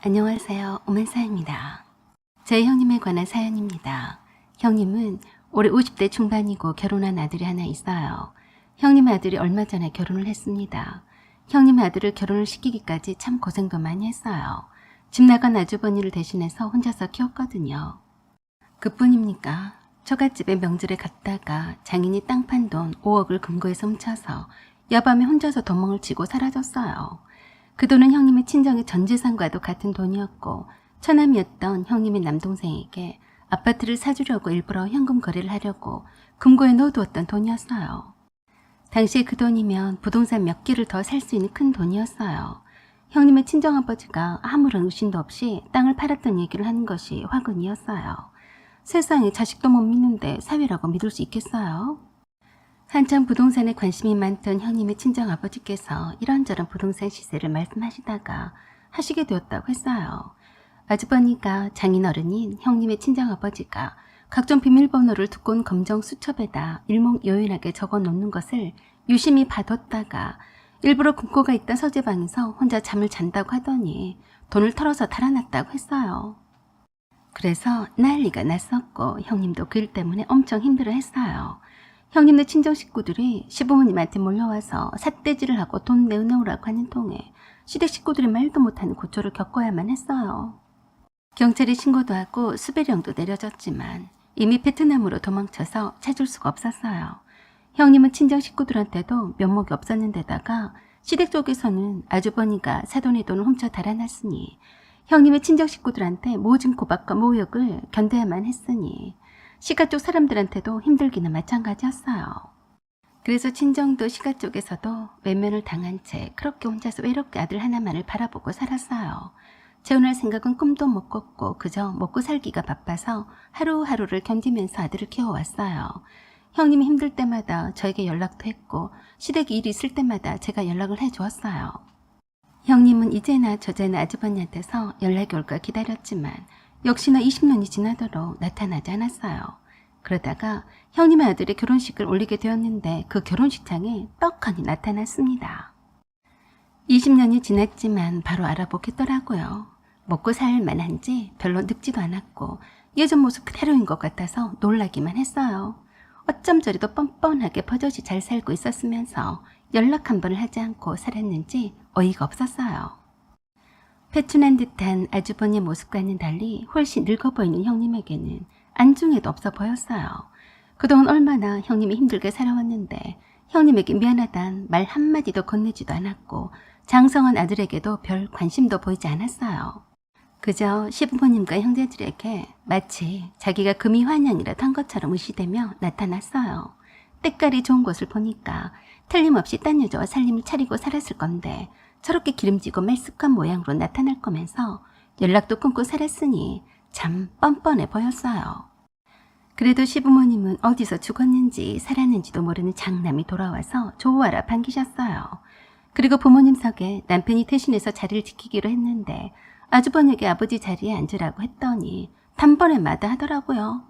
안녕하세요. 오만사입니다. 제 형님에 관한 사연입니다. 형님은 올해 50대 중반이고 결혼한 아들이 하나 있어요. 형님의 아들이 얼마 전에 결혼을 했습니다. 형님의 아들을 결혼을 시키기까지 참 고생도 많이 했어요. 집 나간 아주버니를 대신해서 혼자서 키웠거든요. 그뿐입니까? 처갓집에 명절에 갔다가 장인이 땅 판 돈 5억을 금고에서 훔쳐서 야밤에 혼자서 도망을 치고 사라졌어요. 그 돈은 형님의 친정의 전 재산과도 같은 돈이었고 처남이었던 형님의 남동생에게 아파트를 사주려고 일부러 현금 거래를 하려고 금고에 넣어두었던 돈이었어요. 당시에 그 돈이면 부동산 몇 개를 더 살 수 있는 큰 돈이었어요. 형님의 친정아버지가 아무런 의심도 없이 땅을 팔았던 얘기를 하는 것이 화근이었어요. 세상에 자식도 못 믿는데 사위라고 믿을 수 있겠어요? 한창 부동산에 관심이 많던 형님의 친정아버지께서 이런저런 부동산 시세를 말씀하시다가 하시게 되었다고 했어요. 아주버니가 장인어른인 형님의 친정아버지가 각종 비밀번호를 두꺼운 검정 수첩에다 일목요연하게 적어놓는 것을 유심히 봐뒀다가 일부러 금고가 있던 서재방에서 혼자 잠을 잔다고 하더니 돈을 털어서 달아났다고 했어요. 그래서 난리가 났었고 형님도 그 일 때문에 엄청 힘들어했어요. 형님네 친정 식구들이 시부모님한테 몰려와서 삿대질을 하고 돈 내놓으라고 하는 통에 시댁 식구들이 말도 못하는 고초를 겪어야만 했어요. 경찰에 신고도 하고 수배령도 내려졌지만 이미 베트남으로 도망쳐서 찾을 수가 없었어요. 형님은 친정 식구들한테도 면목이 없었는데다가 시댁 쪽에서는 아주버니가 사돈의 돈을 훔쳐 달아났으니 형님의 친정 식구들한테 모진 고박과 모욕을 견뎌야만 했으니 시가 쪽 사람들한테도 힘들기는 마찬가지였어요. 그래서 친정도 시가 쪽에서도 외면을 당한 채 그렇게 혼자서 외롭게 아들 하나만을 바라보고 살았어요. 재혼할 생각은 꿈도 못 꿨고 그저 먹고 살기가 바빠서 하루하루를 견디면서 아들을 키워왔어요. 형님이 힘들 때마다 저에게 연락도 했고 시댁에 일이 있을 때마다 제가 연락을 해주었어요. 형님은 이제나 저제나 아주버니한테서 연락이 올까 기다렸지만 역시나 20년이 지나도록 나타나지 않았어요. 그러다가 형님의 아들의 결혼식을 올리게 되었는데 그 결혼식장에 떡하니 나타났습니다. 20년이 지났지만 바로 알아보겠더라고요. 먹고 살 만한지 별로 늙지도 않았고 예전 모습 그대로인 것 같아서 놀라기만 했어요. 어쩜 저리도 뻔뻔하게 버젓이 잘 살고 있었으면서 연락 한 번을 하지 않고 살았는지 어이가 없었어요. 패춘한 듯한 아주버니의 모습과는 달리 훨씬 늙어 보이는 형님에게는 안중에도 없어 보였어요. 그동안 얼마나 형님이 힘들게 살아왔는데 형님에게 미안하단 말 한마디도 건네지도 않았고 장성한 아들에게도 별 관심도 보이지 않았어요. 그저 시부모님과 형제들에게 마치 자기가 금이 환영이라도 한 것처럼 의시되며 나타났어요. 때깔이 좋은 것을 보니까 틀림없이 딴 여자와 살림을 차리고 살았을 건데 저렇게 기름지고 말쑥한 모양으로 나타날 거면서 연락도 끊고 살았으니 참 뻔뻔해 보였어요. 그래도 시부모님은 어디서 죽었는지 살았는지도 모르는 장남이 돌아와서 조우하라 반기셨어요. 그리고 부모님 석에 남편이 대신해서 자리를 지키기로 했는데 아주버니에게 아버지 자리에 앉으라고 했더니 단번에 마다하더라고요.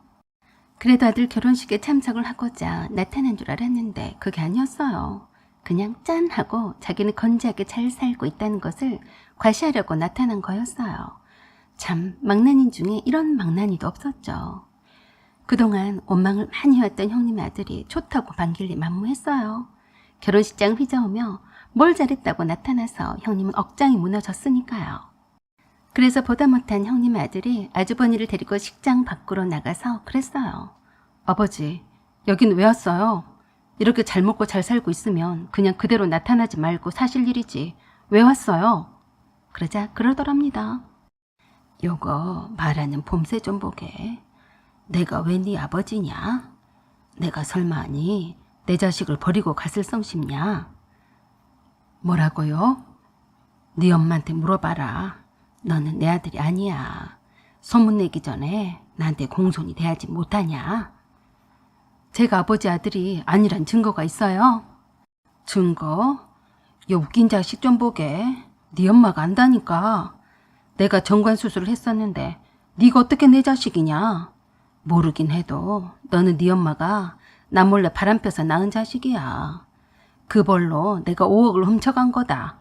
그래도 아들 결혼식에 참석을 하고자 나타난 줄 알았는데 그게 아니었어요. 그냥 짠 하고 자기는 건재하게 잘 살고 있다는 것을 과시하려고 나타난 거였어요. 참 망나니 중에 이런 망나니도 없었죠. 그동안 원망을 많이 해왔던 형님의 아들이 좋다고 반길리 만무했어요. 결혼식장 휘저으며 뭘 잘했다고 나타나서 형님은 억장이 무너졌으니까요. 그래서 보다 못한 형님의 아들이 아주버니를 데리고 식장 밖으로 나가서 그랬어요. 아버지, 여긴 왜 왔어요? 이렇게 잘 먹고 잘 살고 있으면 그냥 그대로 나타나지 말고 사실 일이지. 왜 왔어요? 그러자 그러더랍니다. 요거 말하는 봄새 좀 보게. 내가 왜 네 아버지냐? 내가 설마니 내 자식을 버리고 갔을 성심냐? 뭐라고요? 네 엄마한테 물어봐라. 너는 내 아들이 아니야. 소문내기 전에 나한테 공손히 대하지 못하냐? 제가 아버지 아들이 아니란 증거가 있어요? 증거? 요 웃긴 자식 좀 보게. 네 엄마가 안다니까. 내가 정관수술을 했었는데 네가 어떻게 내 자식이냐? 모르긴 해도 너는 네 엄마가 나 몰래 바람펴서 낳은 자식이야. 그 벌로 내가 5억을 훔쳐간 거다.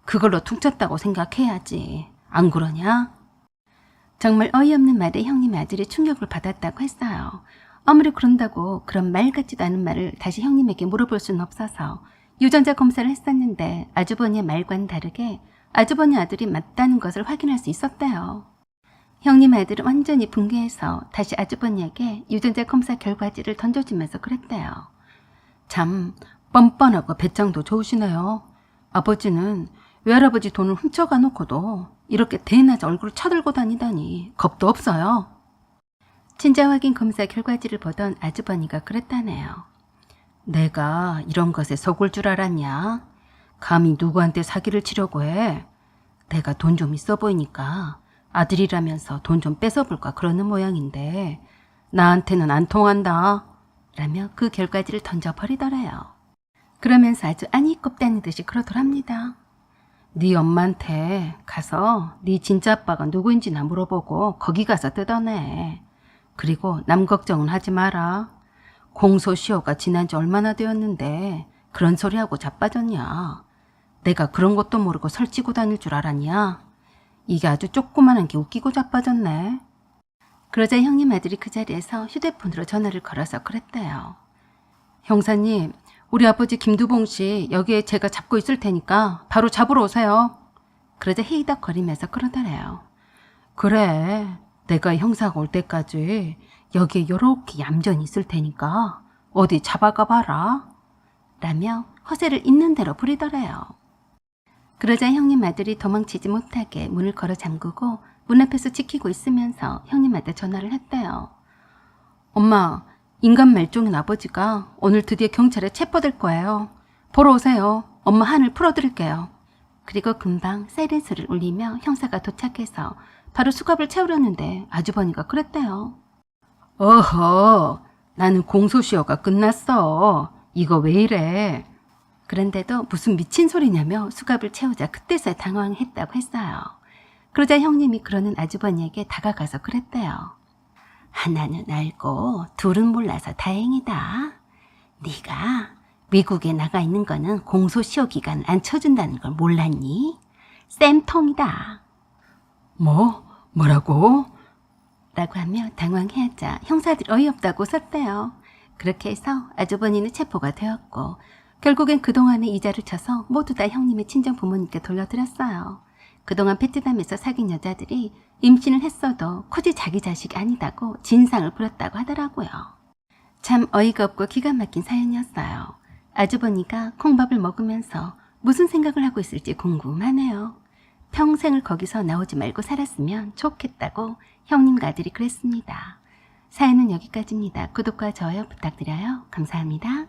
그걸로 퉁쳤다고 생각해야지. 안 그러냐? 정말 어이없는 말에 형님의 아들이 충격을 받았다고 했어요. 아무리 그런다고 그런 말 같지도 않은 말을 다시 형님에게 물어볼 수는 없어서 유전자 검사를 했었는데 아주버니의 말과는 다르게 아주버니 아들이 맞다는 것을 확인할 수 있었대요. 형님 아들은 완전히 붕괴해서 다시 아주버니에게 유전자 검사 결과지를 던져주면서 그랬대요. 참 뻔뻔하고 배짱도 좋으시네요. 아버지는 외할아버지 돈을 훔쳐가 놓고도 이렇게 대낮에 얼굴을 쳐들고 다니다니 겁도 없어요. 친자 확인 검사 결과지를 보던 아주버니가 그랬다네요. 내가 이런 것에 속을 줄 알았냐? 감히 누구한테 사기를 치려고 해? 내가 돈 좀 있어 보이니까 아들이라면서 돈 좀 뺏어볼까 그러는 모양인데 나한테는 안 통한다 라며 그 결과지를 던져버리더래요. 그러면서 아주 안이 꼽다는 듯이 그러더랍니다. 네 엄마한테 가서 네 진짜 아빠가 누구인지나 물어보고 거기 가서 뜯어내. 그리고 남 걱정은 하지 마라. 공소시효가 지난 지 얼마나 되었는데 그런 소리하고 자빠졌냐. 내가 그런 것도 모르고 설치고 다닐 줄 알았냐. 이게 아주 조그만한 게 웃기고 자빠졌네. 그러자 형님 아들이 그 자리에서 휴대폰으로 전화를 걸어서 그랬대요. 형사님, 우리 아버지 김두봉 씨 여기에 제가 잡고 있을 테니까 바로 잡으러 오세요. 그러자 헤이덕거리면서 그러더래요. 그래, 내가 형사가 올 때까지 여기에 요렇게 얌전히 있을 테니까 어디 잡아가 봐라. 라며 허세를 있는 대로 부리더래요. 그러자 형님 아들이 도망치지 못하게 문을 걸어 잠그고 문 앞에서 지키고 있으면서 형님한테 전화를 했대요. 엄마, 인간 말종인 아버지가 오늘 드디어 경찰에 체포될 거예요. 보러 오세요. 엄마 한을 풀어드릴게요. 그리고 금방 사이렌 소리를 울리며 형사가 도착해서 바로 수갑을 채우려는데 아주버니가 그랬대요. 어허, 나는 공소시효가 끝났어. 이거 왜 이래? 그런데도 무슨 미친 소리냐며 수갑을 채우자 그때서야 당황했다고 했어요. 그러자 형님이 그러는 아주버니에게 다가가서 그랬대요. 하나는 알고 둘은 몰라서 다행이다. 네가 미국에 나가 있는 거는 공소시효 기간 안 쳐준다는 걸 몰랐니? 쌤통이다. 뭐라고? 라고 하며 당황해하자 형사들이 어이없다고 썼대요. 그렇게 해서 아주버니는 체포가 되었고 결국엔 그동안의 이자를 쳐서 모두 다 형님의 친정 부모님께 돌려드렸어요. 그동안 베트남에서 사귄 여자들이 임신을 했어도 굳이 자기 자식이 아니다고 진상을 부렸다고 하더라고요. 참 어이가 없고 기가 막힌 사연이었어요. 아주버니가 콩밥을 먹으면서 무슨 생각을 하고 있을지 궁금하네요. 평생을 거기서 나오지 말고 살았으면 좋겠다고 형님과 아들이 그랬습니다. 사연은 여기까지입니다. 구독과 좋아요 부탁드려요. 감사합니다.